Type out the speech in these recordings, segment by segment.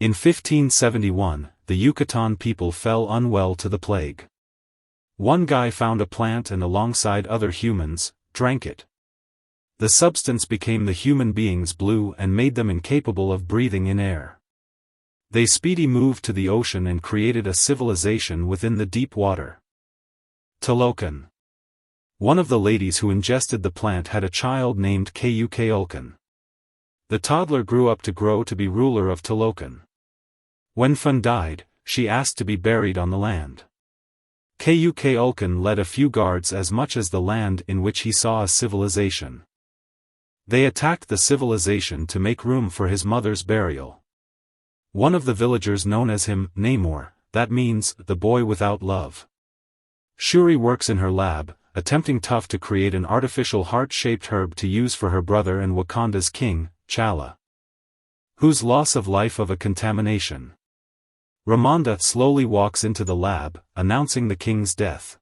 In 1571, the Yucatan people fell unwell to the plague. One guy found a plant and alongside other humans, drank it. The substance became the human beings' blue and made them incapable of breathing in air. They speedily moved to the ocean and created a civilization within the deep water. Talokan. One of the ladies who ingested the plant had a child named Talokan. The toddler grew up to be ruler of Talokan. When Fun died, she asked to be buried on the land. Talokan led a few guards as much as the land in which he saw a civilization. They attacked the civilization to make room for his mother's burial. One of the villagers known as him, Namor, that means, the boy without love. Shuri works in her lab, attempting tough to create an artificial heart-shaped herb to use for her brother and Wakanda's king, T'Challa, whose loss of life of a contamination. Ramonda slowly walks into the lab, announcing the king's death.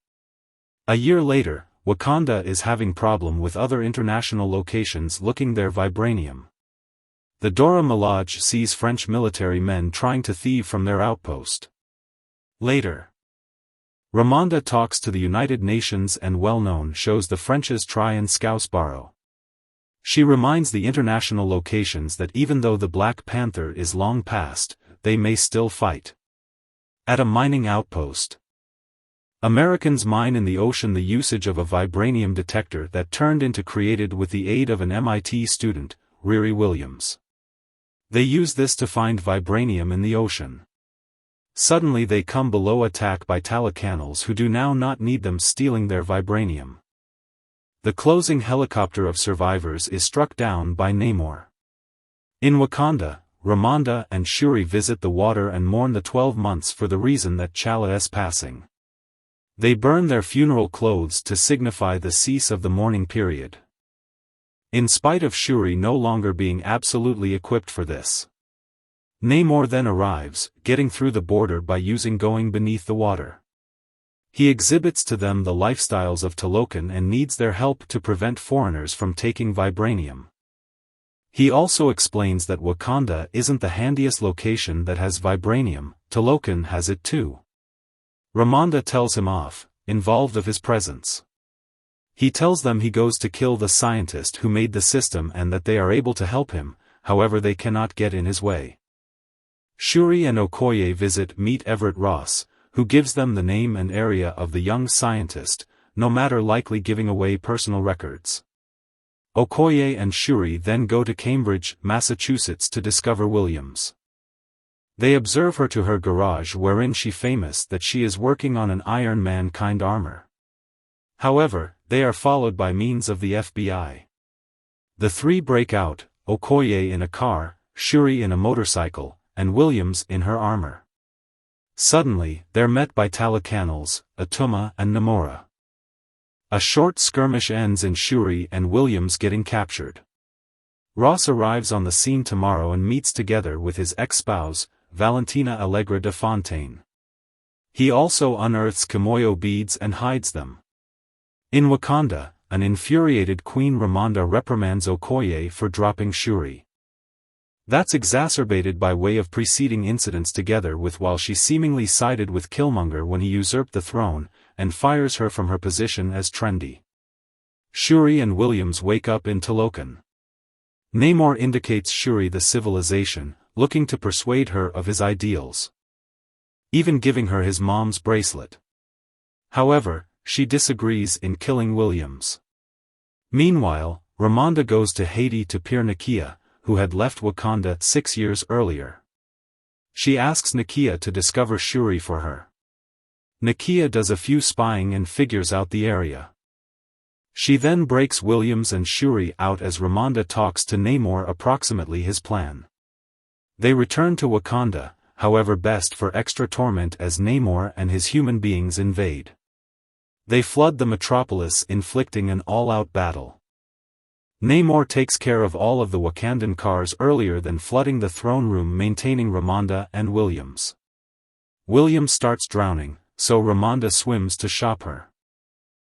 A year later, Wakanda is having problem with other international locations looking their vibranium. The Dora Milaje sees French military men trying to thieve from their outpost. Later, Ramonda talks to the United Nations and well-known shows the French's try and scouse Barrow. She reminds the international locations that even though the Black Panther is long past, they may still fight. At a mining outpost, Americans mine in the ocean the usage of a vibranium detector that turned into created with the aid of an MIT student, Riri Williams. They use this to find vibranium in the ocean. Suddenly they come below attack by Talokanals who do now not need them stealing their vibranium. The closing helicopter of survivors is struck down by Namor. In Wakanda, Ramonda and Shuri visit the water and mourn the 12 months for the reason that T'Challa's passing. They burn their funeral clothes to signify the cease of the mourning period. In spite of Shuri no longer being absolutely equipped for this, Namor then arrives, getting through the border by going beneath the water. He exhibits to them the lifestyles of Talokan and needs their help to prevent foreigners from taking vibranium. He also explains that Wakanda isn't the handiest location that has vibranium, Talokan has it too. Ramonda tells him off, involved of his presence. He tells them he goes to kill the scientist who made the system and that they are able to help him, however they cannot get in his way. Shuri and Okoye meet Everett Ross, who gives them the name and area of the young scientist, no matter likely giving away personal records. Okoye and Shuri then go to Cambridge, Massachusetts to discover Williams. They observe her to her garage wherein she famous that she is working on an Iron Man kind armor. However, they are followed by means of the FBI. The three break out, Okoye in a car, Shuri in a motorcycle, and Williams in her armor. Suddenly, they're met by Talokanals, Atuma and Namor. A short skirmish ends in Shuri and Williams getting captured. Ross arrives on the scene tomorrow and meets together with his ex-spouse, Valentina Allegra de Fontaine. He also unearths Kimoyo beads and hides them. In Wakanda, an infuriated Queen Ramonda reprimands Okoye for dropping Shuri. That's exacerbated by way of preceding incidents together with while she seemingly sided with Killmonger when he usurped the throne, and fires her from her position as trendy. Shuri and Williams wake up in Talokan. Namor indicates Shuri the civilization, looking to persuade her of his ideals, even giving her his mom's bracelet. However, she disagrees in killing Williams. Meanwhile, Ramonda goes to Haiti to peer Nakia, who had left Wakanda 6 years earlier. She asks Nakia to discover Shuri for her. Nakia does a few spying and figures out the area. She then breaks Williams and Shuri out as Ramonda talks to Namor approximately his plan. They return to Wakanda, however best for extra torment as Namor and his human beings invade. They flood the metropolis inflicting an all-out battle. Namor takes care of all of the Wakandan cars earlier than flooding the throne room maintaining Ramonda and Williams. Williams starts drowning, so Ramonda swims to stop her.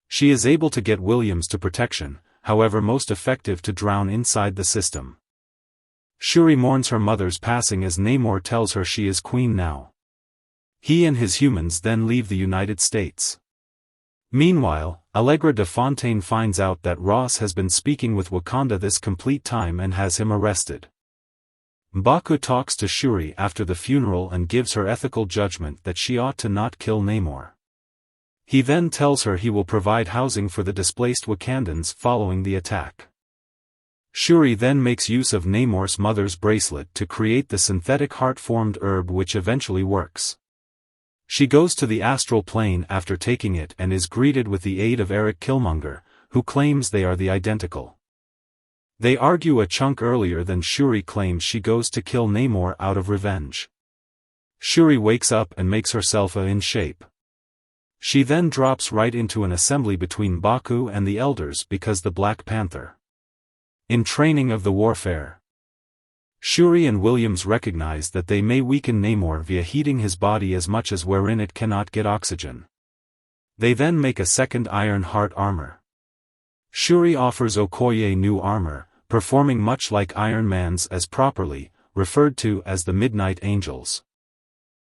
She is able to get Williams to protection, however most effective to drown inside the system. Shuri mourns her mother's passing as Namor tells her she is queen now. He and his humans then leave the United States. Meanwhile, Allegra de Fontaine finds out that Ross has been speaking with Wakanda this complete time and has him arrested. M'Baku talks to Shuri after the funeral and gives her ethical judgment that she ought to not kill Namor. He then tells her he will provide housing for the displaced Wakandans following the attack. Shuri then makes use of Namor's mother's bracelet to create the synthetic heart-formed herb which eventually works. She goes to the astral plane after taking it and is greeted with the aid of Eric Killmonger, who claims they are the identical. They argue a chunk earlier than Shuri claims she goes to kill Namor out of revenge. Shuri wakes up and makes herself in shape. She then drops right into an assembly between M'Baku and the Elders because the Black Panther. In training of the warfare, Shuri and Williams recognize that they may weaken Namor via heating his body as much as wherein it cannot get oxygen. They then make a second Iron Heart armor. Shuri offers Okoye new armor, performing much like Iron Man's as properly, referred to as the Midnight Angels.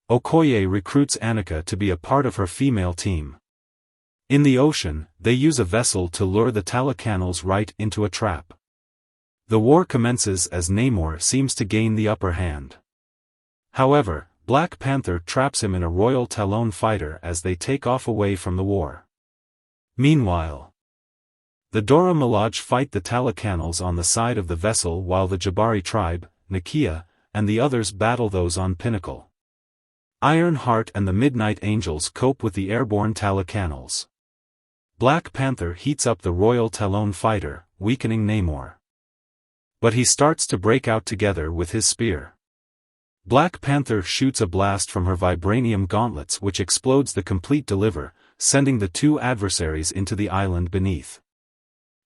Okoye recruits Annika to be a part of her female team. In the ocean, they use a vessel to lure the Talokanals right into a trap. The war commences as Namor seems to gain the upper hand. However, Black Panther traps him in a Royal Talon fighter as they take off away from the war. Meanwhile, the Dora Milaje fight the Talokanals on the side of the vessel while the Jabari tribe, Nakia, and the others battle those on Pinnacle. Ironheart and the Midnight Angels cope with the airborne Talokanals. Black Panther heats up the Royal Talon fighter, weakening Namor. But he starts to break out together with his spear. Black Panther shoots a blast from her vibranium gauntlets which explodes the complete deliver, sending the two adversaries into the island beneath.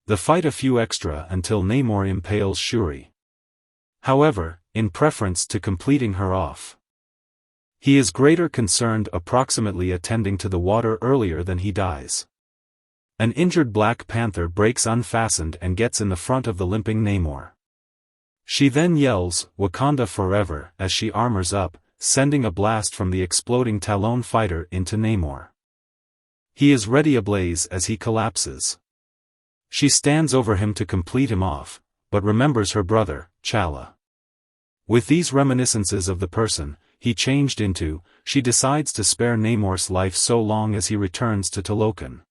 The fight a few extra until Namor impales Shuri. However, in preference to completing her off, he is greater concerned approximately attending to the water earlier than he dies. An injured Black Panther breaks unfastened and gets in the front of the limping Namor. She then yells, "Wakanda forever," as she armors up, sending a blast from the exploding Talon fighter into Namor. He is ready ablaze as he collapses. She stands over him to complete him off, but remembers her brother, T'Challa. With these reminiscences of the person he changed into, she decides to spare Namor's life so long as he returns to Talokan.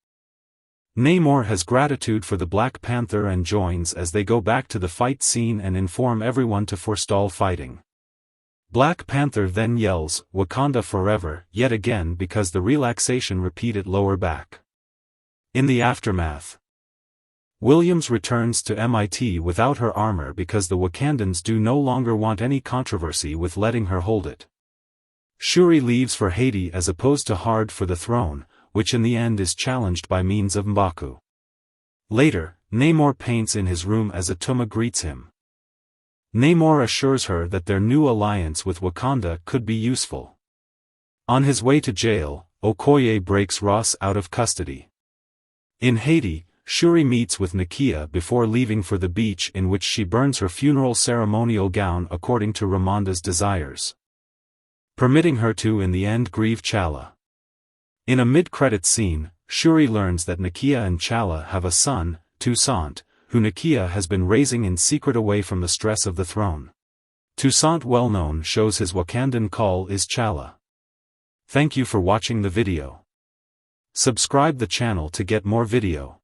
Namor has gratitude for the Black Panther and joins as they go back to the fight scene and inform everyone to forestall fighting. Black Panther then yells, "Wakanda forever," yet again because the relaxation repeated lower back. In the aftermath, Williams returns to MIT without her armor because the Wakandans do no longer want any controversy with letting her hold it. Shuri leaves for Haiti as opposed to Hard for the throne, which in the end is challenged by means of M'Baku. Later, Namor paints in his room as Atuma greets him. Namor assures her that their new alliance with Wakanda could be useful. On his way to jail, Okoye breaks Ross out of custody. In Haiti, Shuri meets with Nakia before leaving for the beach in which she burns her funeral ceremonial gown according to Ramonda's desires, permitting her to in the end grieve T'Challa. In a mid-credits scene, Shuri learns that Nakia and T'Challa have a son, Toussaint, who Nakia has been raising in secret away from the stress of the throne. Toussaint, well known, shows his Wakandan call is T'Challa. Thank you for watching the video. Subscribe the channel to get more video.